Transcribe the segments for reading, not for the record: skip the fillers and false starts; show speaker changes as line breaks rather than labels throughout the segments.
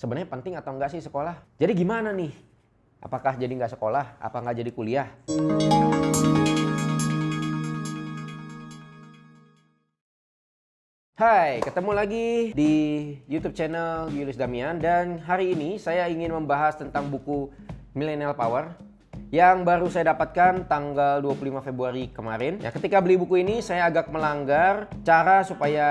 Sebenarnya penting atau enggak sih sekolah? Jadi gimana nih? Apakah jadi nggak sekolah? Apa nggak jadi kuliah? Hai, ketemu lagi di YouTube channel Julius Damian, dan hari ini saya ingin membahas tentang buku Millennial Power yang baru saya dapatkan tanggal 25 Februari kemarin. Ya, ketika beli buku ini saya agak melanggar cara supaya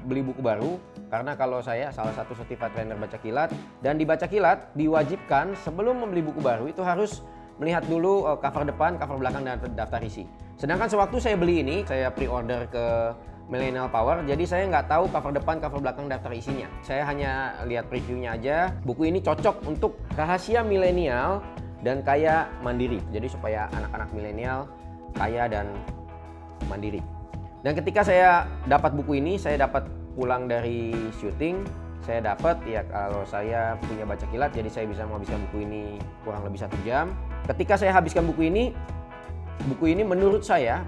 beli buku baru, karena kalau saya salah satu certified trainer baca kilat, dan di baca kilat diwajibkan sebelum membeli buku baru itu harus melihat dulu cover depan, cover belakang, dan daftar isi. Sedangkan sewaktu saya beli ini, saya pre-order ke Millennial Power, jadi saya nggak tahu cover depan, cover belakang, daftar isinya. Saya hanya lihat previewnya aja. Buku ini cocok untuk rahasia milenial dan kaya mandiri. Jadi supaya anak-anak milenial kaya dan mandiri. Dan ketika saya dapat buku ini, saya dapat pulang dari syuting, saya dapat, ya kalau saya punya baca kilat, jadi saya bisa menghabiskan buku ini kurang lebih 1 jam. Ketika saya habiskan buku ini menurut saya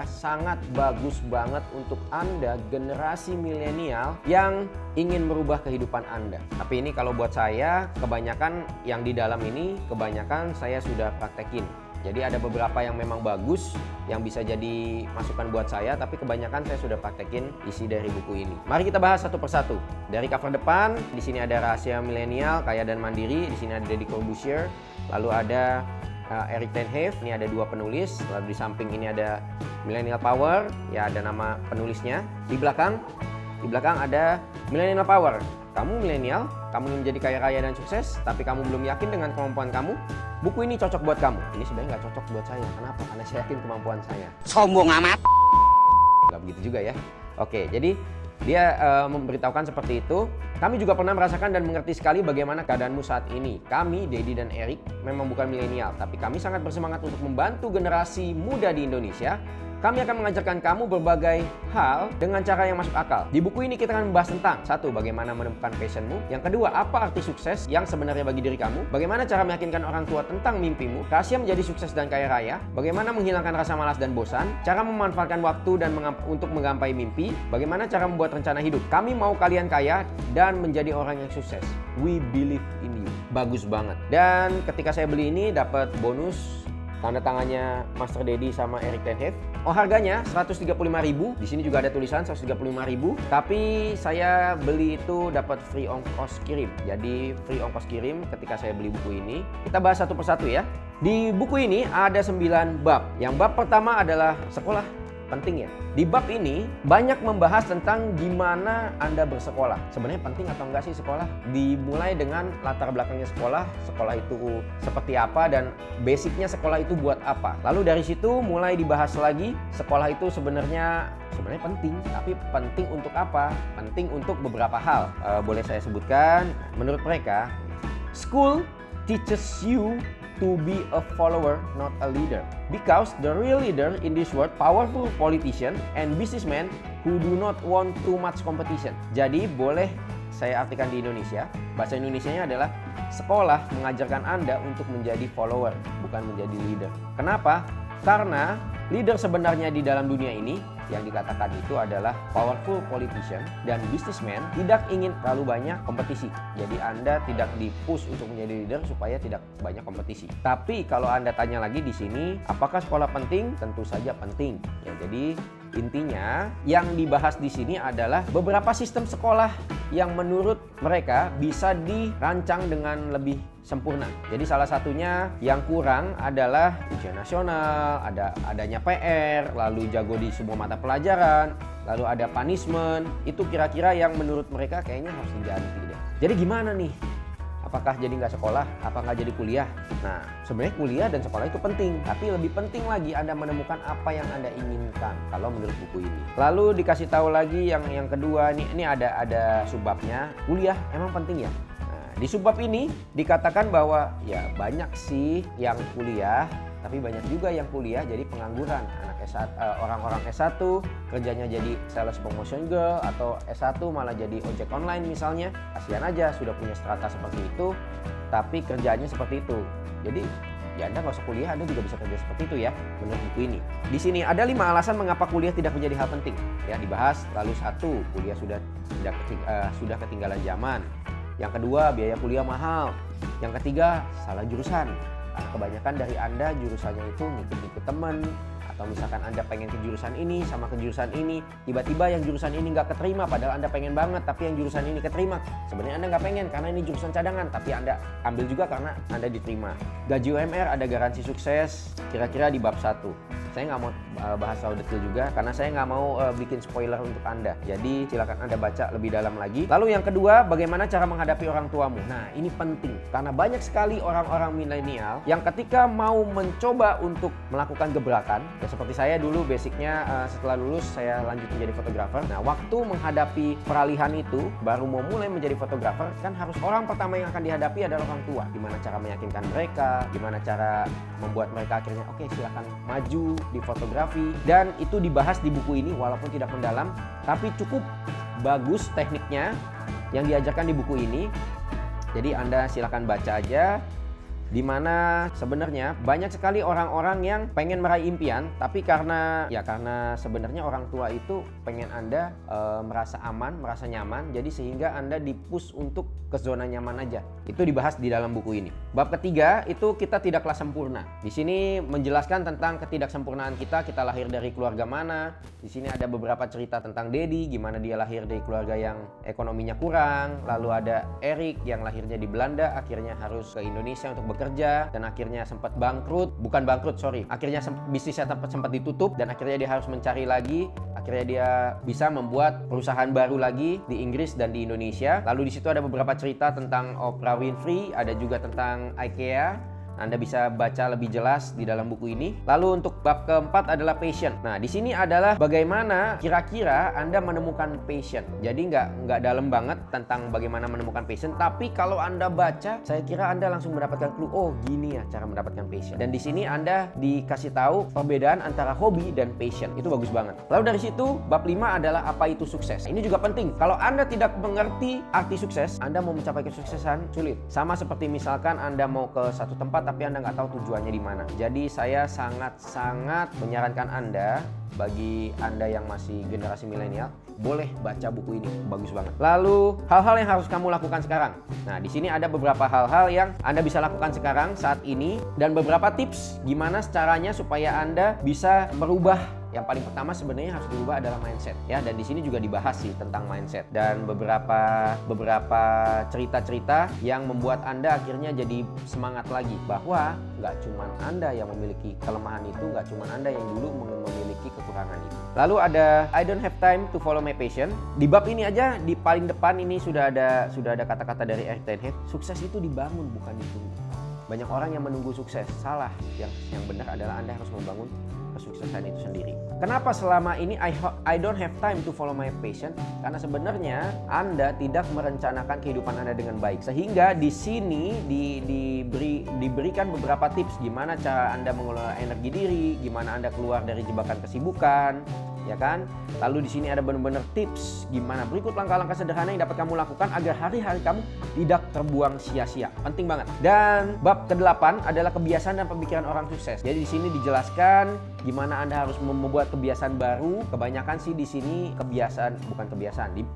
sangat bagus banget untuk Anda generasi milenial yang ingin merubah kehidupan Anda. Tapi ini kalau buat saya, kebanyakan yang di dalam ini kebanyakan saya sudah praktekin. Jadi ada beberapa yang memang bagus yang bisa jadi masukan buat saya, tapi kebanyakan saya sudah praktekin isi dari buku ini. Mari kita bahas satu persatu. Dari cover depan, di sini ada rahasia milenial, kaya dan mandiri. Di sini ada Deddy Corbuzier, lalu ada Eric Ten Hage, ini ada 2 penulis. Lalu di samping ini ada Millennial Power, ya ada nama penulisnya. Di belakang ada Millennial Power. Kamu milenial, kamu ingin menjadi kaya raya dan sukses, tapi kamu belum yakin dengan kemampuan kamu, buku ini cocok buat kamu. Ini sebenarnya nggak cocok buat saya. Kenapa? Karena saya yakin kemampuan saya.
Sombong amat.
Nggak begitu juga ya. Oke, jadi dia memberitahukan seperti itu. Kami juga pernah merasakan dan mengerti sekali bagaimana keadaanmu saat ini. Kami, Deddy dan Eric, memang bukan milenial, tapi kami sangat bersemangat untuk membantu generasi muda di Indonesia. Kami akan mengajarkan kamu berbagai hal dengan cara yang masuk akal. Di buku ini kita akan membahas tentang 1. Bagaimana menemukan passionmu. Yang kedua, apa arti sukses yang sebenarnya bagi diri kamu. Bagaimana cara meyakinkan orang tua tentang mimpimu. Rahasia menjadi sukses dan kaya raya. Bagaimana menghilangkan rasa malas dan bosan. Cara memanfaatkan waktu dan untuk menggapai mimpi. Bagaimana cara membuat rencana hidup. Kami mau kalian kaya dan menjadi orang yang sukses. We believe in you. Bagus banget. Dan ketika saya beli ini dapat bonus tanda tangannya Master Deddy sama Eric Ten Hage. Oh, harganya 135.000. Di sini juga ada tulisan 135.000. Tapi saya beli itu dapat free ongkos kirim. Jadi free ongkos kirim ketika saya beli buku ini. Kita bahas satu persatu ya. Di buku ini ada 9 bab. Yang bab pertama adalah sekolah penting ya. Di bab ini banyak membahas tentang gimana Anda bersekolah. Sebenarnya penting atau enggak sih sekolah? Dimulai dengan latar belakangnya sekolah itu seperti apa dan basicnya sekolah itu buat apa. Lalu dari situ mulai dibahas lagi sekolah itu sebenarnya penting, tapi penting untuk apa? Penting untuk beberapa hal. Boleh saya sebutkan, menurut mereka, school teaches you to be a follower, not a leader. Because the real leader in this world, powerful politician and businessmen who do not want too much competition. Jadi boleh saya artikan di Indonesia, bahasa Indonesianya adalah sekolah mengajarkan Anda untuk menjadi follower, bukan menjadi leader. Kenapa? Karena leader sebenarnya di dalam dunia ini yang dikatakan itu adalah powerful politician dan businessman tidak ingin terlalu banyak kompetisi. Jadi Anda tidak di-push untuk menjadi leader supaya tidak banyak kompetisi. Tapi kalau Anda tanya lagi di sini, apakah sekolah penting? Tentu saja penting. Ya, jadi intinya yang dibahas di sini adalah beberapa sistem sekolah yang menurut mereka bisa dirancang dengan lebih sempurna. Jadi salah satunya yang kurang adalah ujian nasional, adanya PR, lalu jago di semua mata pelajaran, lalu ada punishment. Itu kira-kira yang menurut mereka kayaknya harus diganti deh. Jadi gimana nih? Apakah jadi nggak sekolah? Apa nggak jadi kuliah? Nah, sebenarnya kuliah dan sekolah itu penting. Tapi lebih penting lagi Anda menemukan apa yang Anda inginkan kalau menurut buku ini. Lalu dikasih tahu lagi yang kedua, ini ada subbabnya. Kuliah emang penting ya? Nah, di subbab ini dikatakan bahwa ya banyak sih yang kuliah, tapi banyak juga yang kuliah jadi pengangguran. Orang-orang S1 kerjanya jadi sales promotion girl, atau S1 malah jadi ojek online misalnya. Kasihan aja sudah punya strata seperti itu tapi kerjanya seperti itu. Jadi ya Anda nggak usah kuliah, Anda juga bisa kerja seperti itu ya menurut buku ini. Di sini ada 5 alasan mengapa kuliah tidak menjadi hal penting ya dibahas. Lalu 1, kuliah sudah ketinggalan zaman. Yang kedua, biaya kuliah mahal. Yang ketiga, salah jurusan. Karena kebanyakan dari Anda jurusannya itu ngikut-ngikut temen, atau misalkan Anda pengen ke jurusan ini sama ke jurusan ini, tiba-tiba yang jurusan ini nggak keterima padahal Anda pengen banget, tapi yang jurusan ini keterima. Sebenarnya Anda nggak pengen karena ini jurusan cadangan, tapi Anda ambil juga karena Anda diterima. Gaji UMR ada garansi sukses kira-kira di bab 1. Saya nggak mau bahas terlalu detail juga karena saya nggak mau bikin spoiler untuk Anda. Jadi silakan Anda baca lebih dalam lagi. Lalu yang kedua, bagaimana cara menghadapi orang tuamu? Nah, ini penting karena banyak sekali orang-orang milenial yang ketika mau mencoba untuk melakukan gebrakan, ya seperti saya dulu basicnya setelah lulus saya lanjut menjadi fotografer. Nah, waktu menghadapi peralihan itu baru mau mulai menjadi fotografer, kan harus orang pertama yang akan dihadapi adalah orang tua. Gimana cara meyakinkan mereka, gimana cara membuat mereka akhirnya oke, silakan maju di fotografi, dan itu dibahas di buku ini walaupun tidak mendalam tapi cukup bagus tekniknya yang diajarkan di buku ini. Jadi Anda silakan baca aja, dimana sebenarnya banyak sekali orang-orang yang pengen meraih impian, tapi karena sebenarnya orang tua itu pengen Anda merasa aman, merasa nyaman, jadi sehingga Anda dipush untuk ke zona nyaman aja. Itu dibahas di dalam buku ini. Bab ketiga itu kita tidaklah sempurna. Di sini menjelaskan tentang ketidaksempurnaan kita lahir dari keluarga mana. Di sini ada beberapa cerita tentang Dedi, gimana dia lahir dari keluarga yang ekonominya kurang. Lalu ada Erik yang lahirnya di Belanda, akhirnya harus ke Indonesia untuk bekerja dan akhirnya sempat akhirnya bisnisnya sempat ditutup dan akhirnya dia harus mencari lagi. Akhirnya dia bisa membuat perusahaan baru lagi di Inggris dan di Indonesia. Lalu di situ ada beberapa cerita tentang Oprah Winfrey, ada juga tentang IKEA. Anda bisa baca lebih jelas di dalam buku ini. Lalu untuk bab keempat adalah passion. Nah, di sini adalah bagaimana kira-kira Anda menemukan passion. Jadi nggak dalam banget tentang bagaimana menemukan passion, tapi kalau Anda baca, saya kira Anda langsung mendapatkan clue. Oh, gini ya cara mendapatkan passion. Dan di sini Anda dikasih tahu perbedaan antara hobi dan passion. Itu bagus banget. Lalu dari situ bab 5 adalah apa itu sukses. Ini juga penting. Kalau Anda tidak mengerti arti sukses, Anda mau mencapai kesuksesan sulit. Sama seperti misalkan Anda mau ke satu tempat tapi Anda nggak tahu tujuannya di mana. Jadi saya sangat menyarankan Anda, bagi Anda yang masih generasi milenial, boleh baca buku ini, bagus banget. Lalu hal-hal yang harus kamu lakukan sekarang. Nah, di sini ada beberapa hal-hal yang Anda bisa lakukan sekarang saat ini dan beberapa tips gimana caranya supaya Anda bisa merubah. Yang paling pertama sebenarnya harus dirubah adalah mindset ya, dan di sini juga dibahas sih tentang mindset dan beberapa cerita-cerita yang membuat Anda akhirnya jadi semangat lagi bahwa nggak cuma Anda yang memiliki kelemahan itu, nggak cuma Anda yang dulu memiliki kekurangan itu. Lalu ada I don't have time to follow my passion. Di bab ini aja di paling depan ini sudah ada kata-kata dari Erik ten Hag. Sukses itu dibangun bukan ditunggu. Banyak orang yang menunggu sukses, salah. Yang benar adalah Anda harus membangun kesuksesan itu sendiri. Kenapa selama ini I don't have time to follow my passion? Karena sebenarnya Anda tidak merencanakan kehidupan Anda dengan baik. Sehingga di sini diberikan beberapa tips gimana cara Anda mengelola energi diri, gimana Anda keluar dari jebakan kesibukan, ya kan? Lalu di sini ada benar-benar tips gimana berikut langkah-langkah sederhana yang dapat kamu lakukan agar hari-hari kamu tidak terbuang sia-sia. Penting banget. Dan bab ke-8 adalah kebiasaan dan pemikiran orang sukses. Jadi di sini dijelaskan gimana Anda harus membuat kebiasaan baru. Kebanyakan sih di sini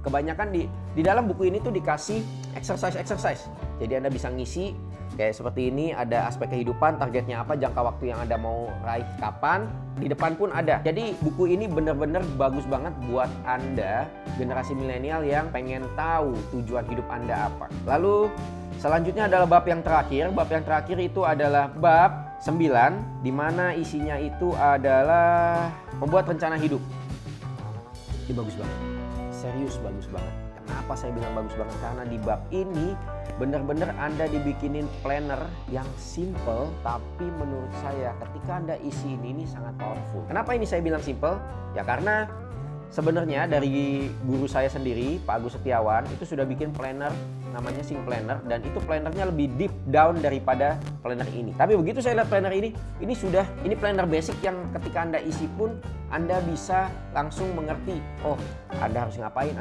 kebanyakan di dalam buku ini tuh dikasih exercise. Jadi Anda bisa ngisi kayak seperti ini, ada aspek kehidupan, targetnya apa, jangka waktu yang Anda mau raih kapan, di depan pun ada. Jadi buku ini benar-benar bagus banget buat Anda generasi milenial yang pengen tahu tujuan hidup Anda apa. Lalu selanjutnya adalah bab yang terakhir. Bab yang terakhir itu adalah bab 9, di mana isinya itu adalah membuat rencana hidup. Ini bagus banget. Serius bagus banget. Kenapa saya bilang bagus banget? Karena di bab ini benar-benar Anda dibikinin planner yang simple, tapi menurut saya ketika Anda isi ini sangat powerful. Kenapa ini saya bilang simple? Ya karena sebenarnya dari guru saya sendiri, Pak Agus Setiawan, itu sudah bikin planner namanya Sing Planner, dan itu plannernya lebih deep down daripada planner ini. Tapi begitu saya lihat planner ini planner basic yang ketika Anda isi pun Anda bisa langsung mengerti, oh Anda harus ngapain,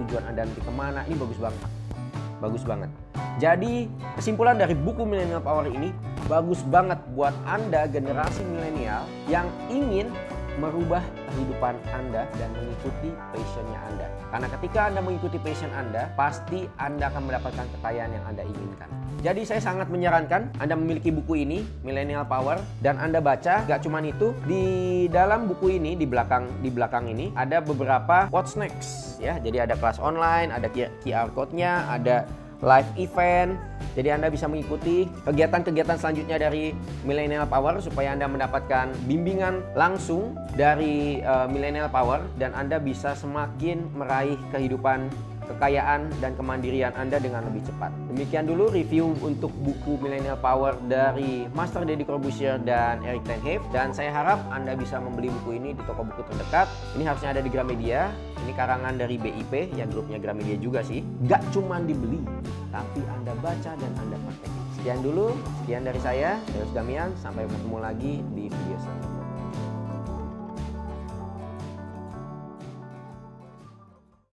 tujuan Anda nanti kemana. Ini bagus banget. Jadi kesimpulan dari buku Millennial Power ini bagus banget buat Anda generasi milenial yang ingin merubah kehidupan Anda dan mengikuti passionnya Anda. Karena ketika Anda mengikuti passion Anda, pasti Anda akan mendapatkan kekayaan yang Anda inginkan. Jadi saya sangat menyarankan Anda memiliki buku ini, Millennial Power, dan Anda baca. Gak cuman itu, di dalam buku ini, di belakang ini ada beberapa what's next ya. Jadi ada kelas online, ada QR code-nya, ada live event. Jadi Anda bisa mengikuti kegiatan-kegiatan selanjutnya dari Millennial Power supaya Anda mendapatkan bimbingan langsung dari Millennial Power dan Anda bisa semakin meraih kehidupan, kekayaan, dan kemandirian Anda dengan lebih cepat. Demikian dulu review untuk buku Millennial Power dari Master Deddy Corbuzier dan Eric Ten Hove. Dan saya harap Anda bisa membeli buku ini di toko buku terdekat. Ini harusnya ada di Gramedia. Ini karangan dari BIP, ya grupnya Gramedia juga sih. Gak cuma dibeli, tapi Anda baca dan Anda praktek. Sekian dulu, sekian dari saya, Deus Damian. Sampai bertemu lagi di